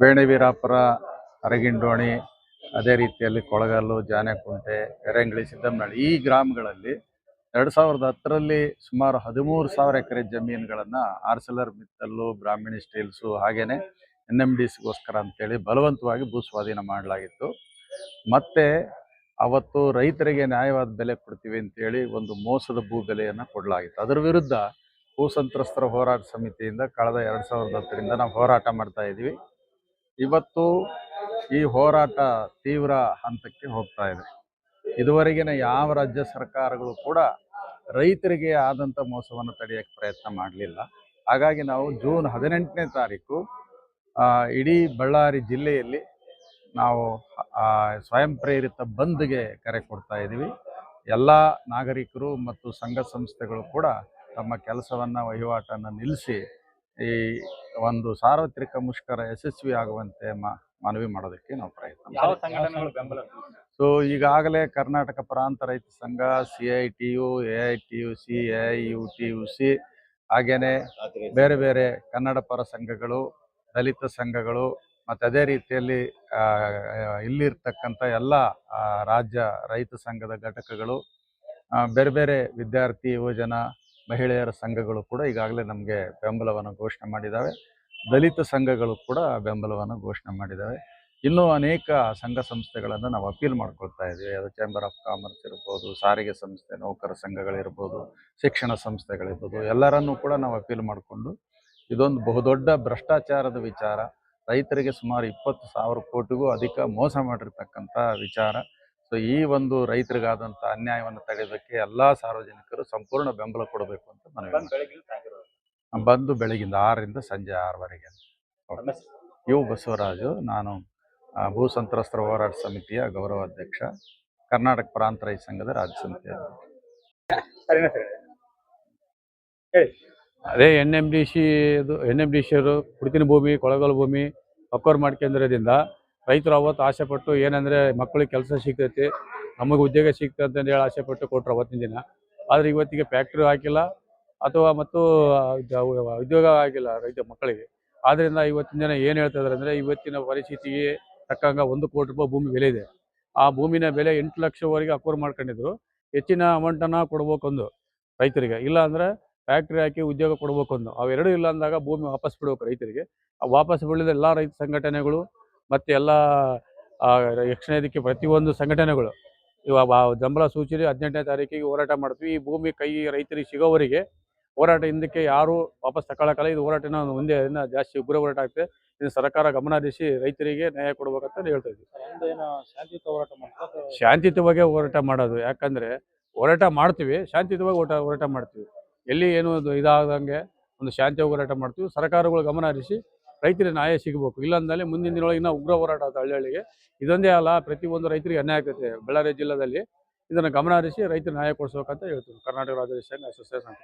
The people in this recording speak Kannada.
ಬೇಣೆವೀರಾಪುರ, ಅರಗಿಂಡೋಣಿ, ಅದೇ ರೀತಿಯಲ್ಲಿ ಕೊಳಗಲ್ಲು, ಜಾನೆಕುಂಟೆ, ಎರಂಗಳಿ, ಸಿದ್ದಮ್ಮನಹಳ್ಳಿ ಈ ಗ್ರಾಮಗಳಲ್ಲಿ 2010ರಲ್ಲಿ ಸುಮಾರು 13,000 ಎಕರೆ ಜಮೀನುಗಳನ್ನು ಆರ್ಸೆಲರ್ ಮಿತ್ತಲ್ಲು, ಬ್ರಾಹ್ಮಣಿ ಸ್ಟೀಲ್ಸು ಹಾಗೇನೆ NMDCಗೋಸ್ಕರ ಅಂತೇಳಿ ಬಲವಂತವಾಗಿ ಭೂ ಸ್ವಾಧೀನ ಮಾಡಲಾಗಿತ್ತು. ಮತ್ತೆ ಅವತ್ತು ರೈತರಿಗೆ ನ್ಯಾಯವಾದ ಬೆಲೆ ಕೊಡ್ತೀವಿ ಅಂತೇಳಿ ಒಂದು ಮೋಸದ ಭೂ ಬೆಲೆಯನ್ನು ಕೊಡಲಾಗಿತ್ತು. ಅದರ ವಿರುದ್ಧ ಭೂ ಸಂತ್ರಸ್ತರ ಹೋರಾಟ ಸಮಿತಿಯಿಂದ ಕಳೆದ 2010ರಿಂದ ನಾವು ಹೋರಾಟ ಮಾಡ್ತಾ ಇದ್ದೀವಿ. ಇವತ್ತು ಈ ಹೋರಾಟ ತೀವ್ರ ಹಂತಕ್ಕೆ ಹೋಗ್ತಾ ಇದೆ. ಇದುವರೆಗಿನ ಯಾವ ರಾಜ್ಯ ಸರ್ಕಾರಗಳು ಕೂಡ ರೈತರಿಗೆ ಆದಂಥ ಮೋಸವನ್ನು ತಡೆಯೋಕ್ಕೆ ಪ್ರಯತ್ನ ಮಾಡಲಿಲ್ಲ. ಹಾಗಾಗಿ ನಾವು ಜೂನ್ 18ನೇ ತಾರೀಕು ಇಡೀ ಬಳ್ಳಾರಿ ಜಿಲ್ಲೆಯಲ್ಲಿ ನಾವು ಸ್ವಯಂ ಪ್ರೇರಿತ ಬಂದ್ಗೆ ಕರೆ ಕೊಡ್ತಾ ಇದ್ದೀವಿ. ಎಲ್ಲ ನಾಗರಿಕರು ಮತ್ತು ಸಂಘ ಸಂಸ್ಥೆಗಳು ಕೂಡ ತಮ್ಮ ಕೆಲಸವನ್ನು ವಹಿವಾಟನ್ನು ನಿಲ್ಲಿಸಿ ಈ ಒಂದು ಸಾರ್ವತ್ರಿಕ ಮುಷ್ಕರ ಯಶಸ್ವಿ ಆಗುವಂತೆ ಮನವಿ ಮಾಡೋದಕ್ಕೆ ನಾವು ಪ್ರಯತ್ನ. ಸೊ ಈಗಾಗಲೇ ಕರ್ನಾಟಕ ಪ್ರಾಂತ ರೈತ ಸಂಘ, CITU, AITUC, AIUTUC ಹಾಗೇನೆ ಬೇರೆ ಬೇರೆ ಕನ್ನಡ ಪರ ಸಂಘಗಳು, ದಲಿತ ಸಂಘಗಳು ಮತ್ತು ಅದೇ ರೀತಿಯಲ್ಲಿ ಇಲ್ಲಿರ್ತಕ್ಕಂಥ ಎಲ್ಲ ರಾಜ್ಯ ರೈತ ಸಂಘದ ಘಟಕಗಳು, ಬೇರೆ ಬೇರೆ ವಿದ್ಯಾರ್ಥಿ, ಯುವಜನ, ಮಹಿಳೆಯರ ಸಂಘಗಳು ಕೂಡ ಈಗಾಗಲೇ ನಮಗೆ ಬೆಂಬಲವನ್ನು ಘೋಷಣೆ ಮಾಡಿದ್ದಾವೆ. ದಲಿತ ಸಂಘಗಳು ಕೂಡ ಬೆಂಬಲವನ್ನು ಘೋಷಣೆ ಮಾಡಿದ್ದಾವೆ. ಇನ್ನೂ ಅನೇಕ ಸಂಘ ಸಂಸ್ಥೆಗಳನ್ನು ನಾವು ಅಪೀಲ್ ಮಾಡ್ಕೊಳ್ತಾ ಇದ್ದೀವಿ. ಅದು ಚೇಂಬರ್ ಆಫ್ ಕಾಮರ್ಸ್ ಇರ್ಬೋದು, ಸಾರಿಗೆ ಸಂಸ್ಥೆ, ನೌಕರ ಸಂಘಗಳಿರ್ಬೋದು, ಶಿಕ್ಷಣ ಸಂಸ್ಥೆಗಳಿರ್ಬೋದು, ಎಲ್ಲರನ್ನೂ ಕೂಡ ನಾವು ಅಪೀಲ್ ಮಾಡಿಕೊಂಡು ಇದೊಂದು ಬಹುದೊಡ್ಡ ಭ್ರಷ್ಟಾಚಾರದ ವಿಚಾರ, ರೈತರಿಗೆ ಸುಮಾರು 20,000 ಕೋಟಿಗೂ ಅಧಿಕ ಮೋಸ ಮಾಡಿರ್ತಕ್ಕಂಥ ವಿಚಾರ. ಸೊ ಈ ಒಂದು ರೈತರಿಗಾದಂಥ ಅನ್ಯಾಯವನ್ನು ತಡೆಯೋದಕ್ಕೆ ಎಲ್ಲ ಸಾರ್ವಜನಿಕರು ಸಂಪೂರ್ಣ ಬೆಂಬಲ ಕೊಡಬೇಕು ಅಂತ ಬಂದು ಬೆಳಗಿಂದ 6ರಿಂದ ಸಂಜೆ 6ವರೆಗೆ. ಯು ಬಸವರಾಜು, ನಾನು ಭೂ ಸಂತ್ರಸ್ತರ ಹೋರಾಟ ಸಮಿತಿಯ ಗೌರವಾಧ್ಯಕ್ಷ, ಕರ್ನಾಟಕ ಪ್ರಾಂತ ರೈತ ಸಂಘದ ರಾಜ್ಯ ಸಮಿತಿ. ಅದೇ NMDC ಕುಡಿತಿನ ಭೂಮಿ, ಕೊಳಗಲ್ ಭೂಮಿ ಅಕ್ವೈರ್ ಮಾಡ್ಕೊಂಡಿರೋದ್ರಿಂದ ರೈತರು ಅವತ್ತು ಆಸೆಪಟ್ಟು ಏನಂದರೆ ಮಕ್ಕಳಿಗೆ ಕೆಲಸ ಸಿಗ್ತೈತಿ, ನಮಗೆ ಉದ್ಯೋಗ ಸಿಗ್ತದೆ ಅಂತ ಹೇಳಿ ಆಸೆಪಟ್ಟು ಕೊಟ್ಟರು ಅವತ್ತಿನ ದಿನ. ಆದರೆ ಇವತ್ತಿಗೆ ಫ್ಯಾಕ್ಟ್ರಿ ಹಾಕಿಲ್ಲ ಅಥವಾ ಮತ್ತು ಉದ್ಯೋಗ ಆಗಿಲ್ಲ ರೈತ ಮಕ್ಕಳಿಗೆ. ಆದ್ದರಿಂದ ಇವತ್ತಿನ ದಿನ ಏನು ಹೇಳ್ತಾ ಇದ್ದಾರೆ ಅಂದರೆ, ಇವತ್ತಿನ ಪರಿಸ್ಥಿತಿಗೆ ತಕ್ಕಂಗೆ 1 ಕೋಟಿ ರೂಪಾಯಿ ಭೂಮಿ ಬೆಲೆ ಇದೆ. ಆ ಭೂಮಿನ ಬೆಲೆ 8 ಲಕ್ಷವರೆಗೆ ಅಕ್ವೈರ್ ಮಾಡ್ಕೊಂಡಿದ್ರು. ಹೆಚ್ಚಿನ ಅಮೌಂಟನ್ನು ಕೊಡ್ಬೇಕೊಂದು ರೈತರಿಗೆ, ಇಲ್ಲ ಅಂದರೆ ಫ್ಯಾಕ್ಟ್ರಿ ಹಾಕಿ ಉದ್ಯೋಗ ಕೊಡ್ಬೇಕೊಂದು. ಅವೆರಡೂ ಇಲ್ಲ ಅಂದಾಗ ಭೂಮಿ ವಾಪಸ್ ಬಿಡ್ಬೇಕು ರೈತರಿಗೆ. ವಾಪಸ್ ಬಿಡಲಿದ ಎಲ್ಲ ರೈತ ಸಂಘಟನೆಗಳು ಮತ್ತು ಎಲ್ಲ ಯಕ್ಷಣೆದಕ್ಕೆ ಪ್ರತಿಯೊಂದು ಸಂಘಟನೆಗಳು ಇವಾಗ ಬೆಂಬಲ ಸೂಚನೆ 18ನೇ ತಾರೀಕಿಗೆ ಹೋರಾಟ ಮಾಡ್ತೀವಿ. ಈ ಭೂಮಿ ರೈತರಿಗೆ ಸಿಗೋವರೆಗೆ ಹೋರಾಟ ಹಿಂದಕ್ಕೆ ಯಾರು ವಾಪಸ್ ತಗೊಳ್ಳೋಕ್ಕಲ್ಲ. ಇದು ಹೋರಾಟನ ಮುಂದೆ ಇನ್ನೂ ಜಾಸ್ತಿ ಉಗ್ರ ಹೋರಾಟ ಆಗ್ತದೆ. ಇದು ಸರ್ಕಾರ ಗಮನ ಹರಿಸಿ ರೈತರಿಗೆ ನ್ಯಾಯ ಕೊಡ್ಬೇಕಂತ ಹೇಳ್ತಾ ಇದ್ವಿ. ಶಾಂತಿಯುತವಾಗಿ ಹೋರಾಟ ಮಾಡೋದು, ಯಾಕಂದರೆ ಹೋರಾಟ ಮಾಡ್ತೀವಿ, ಶಾಂತಿಯುತವಾಗಿ ಹೋರಾಟ ಮಾಡ್ತೀವಿ. ಎಲ್ಲಿ ಏನು ಇದಾಗದಂಗೆ ಒಂದು ಶಾಂತಿಯಾಗಿ ಹೋರಾಟ ಮಾಡ್ತೀವಿ. ಸರ್ಕಾರಗಳು ಗಮನ ಹರಿಸಿ ರೈತರಿಗೆ ನ್ಯಾಯ ಸಿಗಬೇಕು. ಇಲ್ಲಾಂದರೆ ಮುಂದಿನ ದಿನೊಳಗೆ ಇನ್ನೂ ಉಗ್ರ ಹೋರಾಟ ಆಗುತ್ತೆ. ಹಳ್ಳಿಗೆ ಇದೊಂದೇ ಅಲ್ಲ, ಪ್ರತಿಯೊಂದು ರೈತರಿಗೆ ಅನ್ಯಾಯ ಆಗ್ತೈತೆ. ಬಳ್ಳಾರಿ ಜಿಲ್ಲೆಯಲ್ಲಿ ಇದನ್ನು ಗಮನ ಹರಿಸಿ ರೈತರು ನ್ಯಾಯ ಕೊಡಿಸ್ಬೇಕಂತ ಹೇಳ್ತೀವಿ. ಕರ್ನಾಟಕ ರಾಜ್ಯ ರೈತ ಸಂಘ ಅಸೋಸಿಯೇಷನ್.